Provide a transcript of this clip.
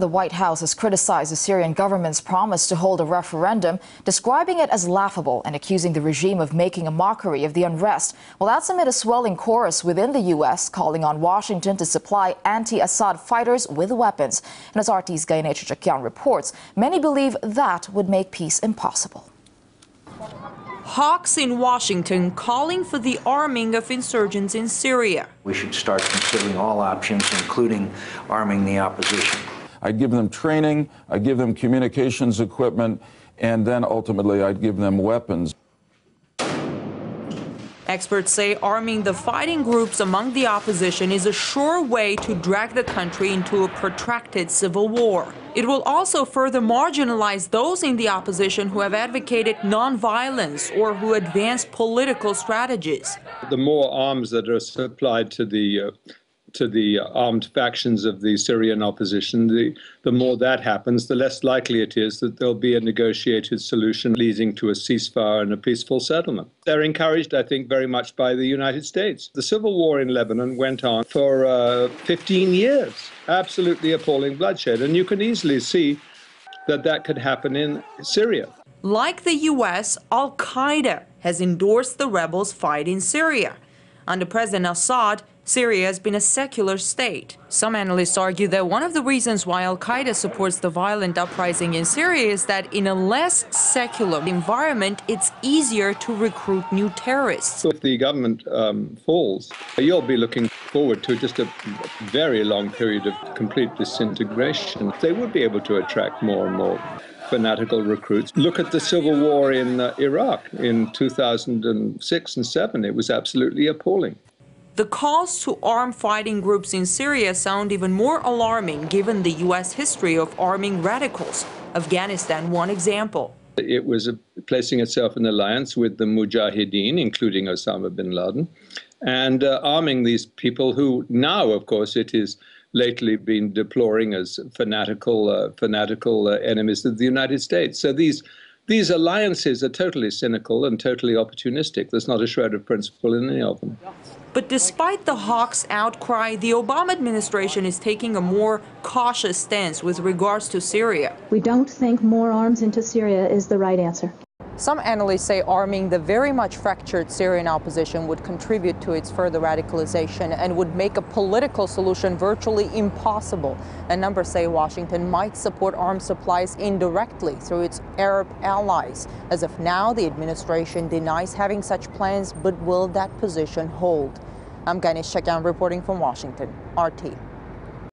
The White House has criticized the Syrian government's promise to hold a referendum, describing it as laughable and accusing the regime of making a mockery of the unrest. Well, that's amid a swelling chorus within the U.S. calling on Washington to supply anti-Assad fighters with weapons. And as RT's Gaine Chichakyan reports, many believe that would make peace impossible. Hawks in Washington calling for the arming of insurgents in Syria. We should start considering all options, including arming the opposition. I'd give them training, I'd give them communications equipment, and then ultimately I'd give them weapons. Experts say arming the fighting groups among the opposition is a sure way to drag the country into a protracted civil war. It will also further marginalize those in the opposition who have advocated nonviolence or who advance political strategies. The more arms that are supplied to the armed factions of the Syrian opposition, the more that happens, the less likely it is that there'll be a negotiated solution leading to a ceasefire and a peaceful settlement. They're encouraged, I think, very much by the United States. The civil war in Lebanon went on for 15 years, absolutely appalling bloodshed, and you can easily see that that could happen in Syria. Like the U.S., Al-Qaeda has endorsed the rebels' fight in Syria. Under President Assad, Syria has been a secular state. Some analysts argue that one of the reasons why Al-Qaeda supports the violent uprising in Syria is that in a less secular environment, it's easier to recruit new terrorists. So if the government falls, you'll be looking forward to just a very long period of complete disintegration. They would be able to attract more and more fanatical recruits. Look at the civil war in Iraq in 2006 and 2007. It was absolutely appalling. The calls to arm fighting groups in Syria sound even more alarming given the U.S. history of arming radicals. Afghanistan, one example. It was placing itself in alliance with the Mujahideen, including Osama bin Laden, and arming these people who now, of course, it is lately been deploring as fanatical enemies of the United States. So these alliances are totally cynical and totally opportunistic. There's not a shred of principle in any of them. But despite the hawks' outcry, the Obama administration is taking a more cautious stance with regards to Syria. We don't think more arms into Syria is the right answer. Some analysts say arming the very much fractured Syrian opposition would contribute to its further radicalization and would make a political solution virtually impossible. A number say Washington might support arms supplies indirectly through its Arab allies. As of now, the administration denies having such plans, but will that position hold? I'm Gaine Chichakyan reporting from Washington, RT.